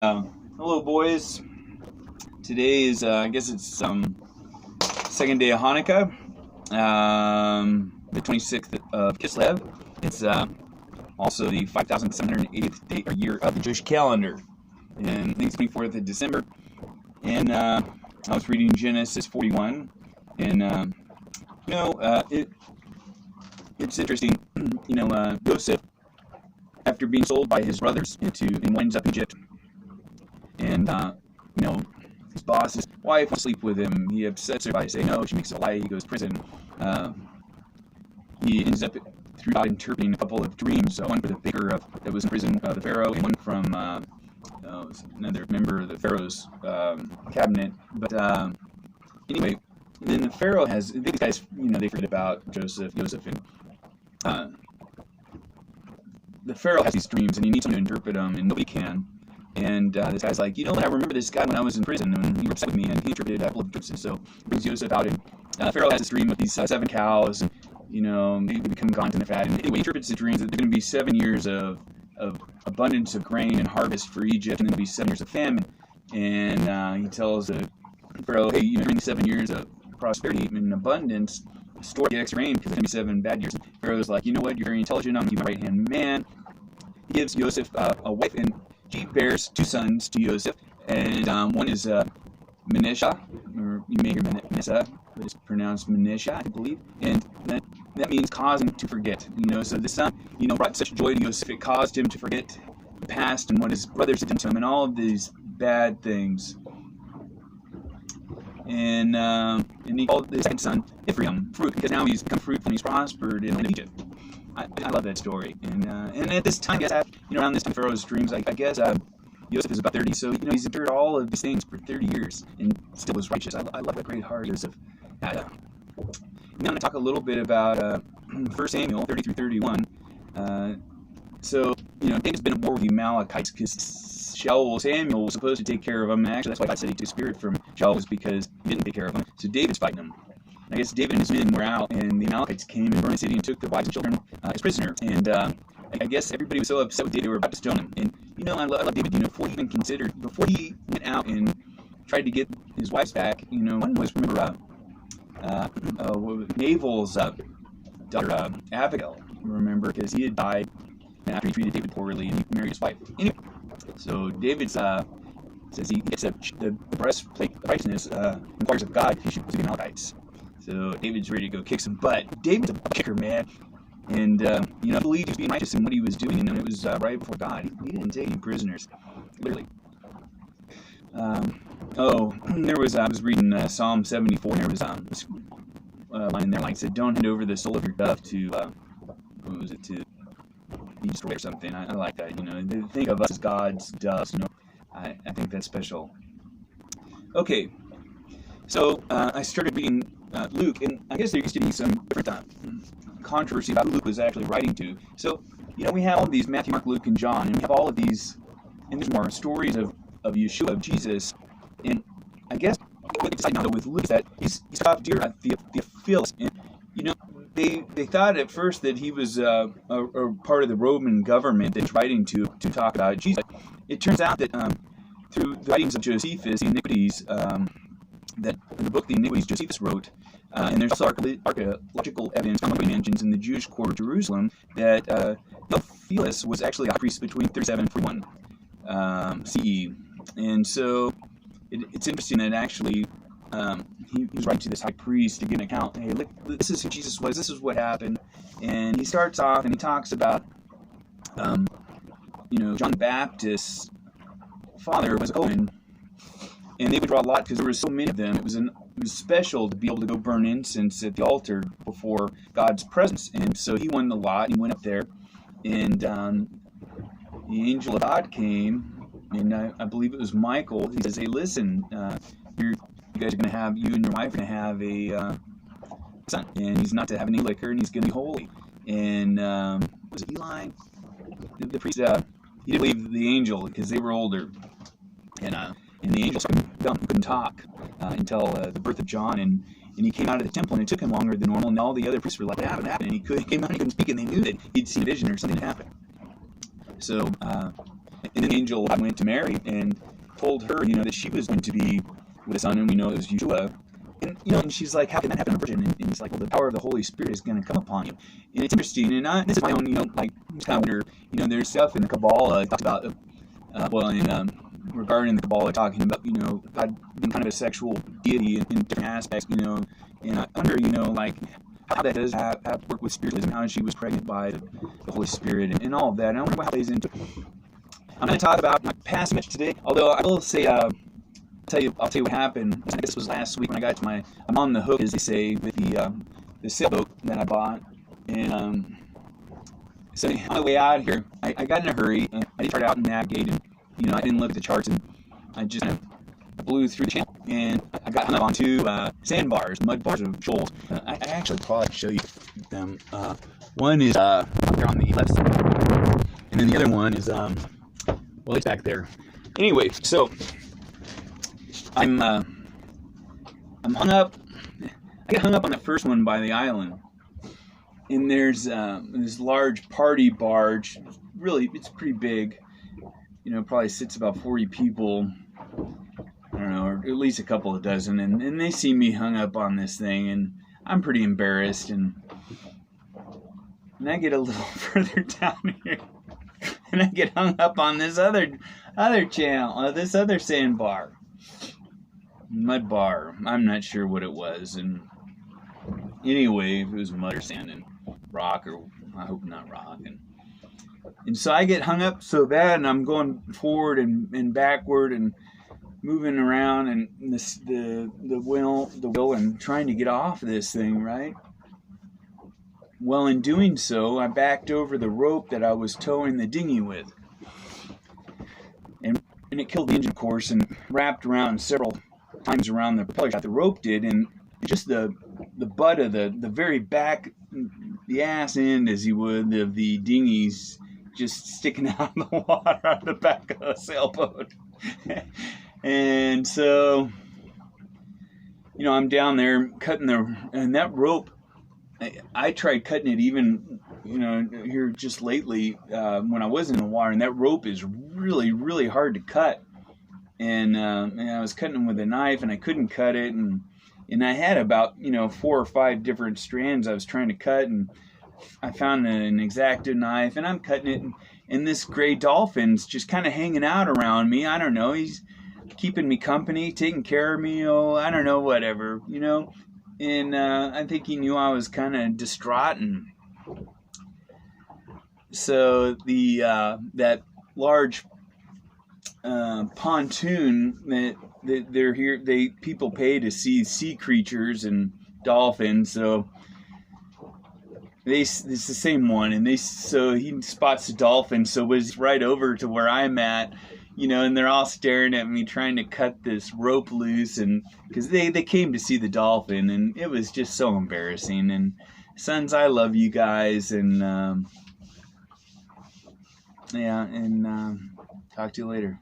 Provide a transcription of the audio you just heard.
Hello, boys. Today is, I guess it's second day of Hanukkah, the 26th of Kislev. It's also the 5,780th day or year of the Jewish calendar, and I think it's 24th of December. And I was reading Genesis 41, and it's interesting. Joseph, after being sold by his brothers and winds up in Egypt. And, his boss, his wife, won't sleep with him. He upsets her by saying no. She makes a lie. He goes to prison. He ends up, through God, interpreting a couple of dreams. One for the baker that was in prison, the Pharaoh, and one from another member of the Pharaoh's cabinet. But anyway, then the Pharaoh these guys, they forget about Joseph, and the Pharaoh has these dreams, and he needs someone to interpret them, and nobody can. And this guy's like, I remember this guy when I was in prison, and he was upset with me, and he interpreted a couple of dreams. So he brings Joseph out, and Pharaoh has this dream with these 7 cows, and, they become gaunt and fat. And anyway, he interprets the dreams that there's going to be 7 years of abundance of grain and harvest for Egypt, and then there'll be 7 years of famine. And he tells Pharaoh, hey, during the 7 years of prosperity and abundance, store the extra grain because there's going to be 7 bad years. And Pharaoh's like, you know what, you're very intelligent, I'm going to give you my right-hand man. He gives Joseph a wife, and she bears 2 sons to Joseph, and one is Manasseh, or you may hear Manasseh, but it's pronounced Manasseh, I believe, and that means causing to forget. So the son, brought such joy to Joseph, it caused him to forget the past and what his brothers had done to him, and all of these bad things. And he called the second son Ephraim, fruit, because now he's become fruitful and he's prospered in the land of Egypt. I love that story, and at this time, around this time, Pharaoh's dreams, I guess Joseph is about 30, so he's endured all of these things for 30 years and still was righteous. I love that great heart Joseph had. Now I'm going to talk a little bit about 1 Samuel 30 through 31. So David's been at war with the Amalekites because Samuel was supposed to take care of them, and actually that's why God said he took spirit from Shaul, was because he didn't take care of them. So David's fighting them. I guess David and his men were out, and the Amalekites came and burned the city and took their wives and children as prisoner. And I guess everybody was so upset with David, they were about to stone him. And I love David. Before he went out and tried to get his wives back, one was, remember, Nabal's daughter Abigail. Remember, because he had died after he treated David poorly, and he married his wife. Anyway, so David says he gets the breastplate of righteousness inquires of God if he should pursue the Amalekites. So David's ready to go kick some butt. David's a kicker, man. And, I believe he was being righteous in what he was doing, and it was right before God. He didn't take any prisoners, literally. I was reading Psalm 74, and there was this line in there, like, it said, don't hand over the soul of your dove to, to be destroyed or something. I like that, They think of us as God's doves, I think that's special. Okay, so I started reading Luke, and I guess there used to be some different controversy about who Luke was actually writing to. So, we have all of these, Matthew, Mark, Luke, and John, and we have all of these, and there's more stories of Yeshua, of Jesus, and I guess what they decided now with Luke is that he's stopped here at Theophilus, and, they thought at first that he was a part of the Roman government that he's writing to talk about Jesus. It turns out that through the writings of Josephus, the Iniquities, that the book The Iniquities Josephus wrote, and there's also archaeological evidence from mentions in the Jewish court of Jerusalem that Theophilus was actually a high priest between 37 and 41 CE. And so it's interesting that actually he was writing to this high priest to give an account. Hey, look, this is who Jesus was. This is what happened. And he starts off and he talks about, John the Baptist's father was a Cohen. And they would draw a lot because there were so many of them. It was special to be able to go burn incense at the altar before God's presence. And so he won the lot. He went up there, and the angel of God came, and I believe it was Michael. He says, "Hey, listen, you guys are going to have, you and your wife are going to have a son, and he's not to have any liquor, and he's going to be holy." And was it Eli? The priest, he didn't believe the angel because they were older, and the angel couldn't talk until the birth of John, and he came out of the temple, and it took him longer than normal, and all the other priests were like, what happened? And he came out and he couldn't speak, and they knew that he'd seen a vision or something had happened. So And then the angel went to Mary and told her, that she was going to be with a son, and we know it was Yeshua. And she's like, how can that happen, a virgin? And it's like, well, the power of the Holy Spirit is going to come upon you. And it's interesting, and this is my own, just kind of wonder, there's stuff in the Kabbalah it talks about, regarding the Kabbalah, talking about, God being kind of a sexual deity in different aspects, and I wonder, how that does have work with spiritualism, how she was pregnant by the Holy Spirit, and all of that. And I wonder how that plays into it. I'm going to talk about my past message today, although I will say, I'll tell you what happened. I guess this was last week when I got to I'm on the hook, as they say, with the sailboat that I bought. And so on the way out here, I got in a hurry, and I didn't start out and navigate, and I didn't look at the charts, and I just kind of blew through the channel, and I got hung up on two sandbars, mud bars of shoals. I actually probably show you them. One is up there on the left side, and then the other one is it's back there. Anyway, so I'm hung up. I got hung up on the first one by the island, and there's this large party barge. Really, it's pretty big. Probably sits about 40 people. I don't know, or at least a couple of dozen, and they see me hung up on this thing, and I'm pretty embarrassed, and I get a little further down here, and I get hung up on this other channel, this other sandbar. Mud bar. I'm not sure what it was, and anyway, it was mud or sand and rock, or I hope not rock, and so I get hung up so bad, and I'm going forward and backward and moving around, and the wheel and trying to get off this thing, right? Well, in doing so, I backed over the rope that I was towing the dinghy with, and it killed the engine, of course, and wrapped around several times around the propeller shaft. The rope did, and just the butt of the very back, the ass end, as you would, of the dinghy's just sticking out of the water out of the back of the sailboat. And so, I'm down there cutting and that rope, I tried cutting it even, here just lately, when I was in the water, and that rope is really, really hard to cut. And I was cutting them with a knife, and I couldn't cut it, and I had about 4 or 5 different strands I was trying to cut, and I found an X-Acto knife, and I'm cutting it, and this gray dolphin's just kind of hanging out around me. I don't know, he's keeping me company, taking care of me, I don't know, whatever, and I think he knew I was kind of distraught, and so that large pontoon that they're here, people pay to see sea creatures and dolphins, so it's the same one, and so he spots the dolphin, so was right over to where I'm at, and they're all staring at me trying to cut this rope loose, and because they came to see the dolphin, and it was just so embarrassing. And sons, I love you guys, and talk to you later.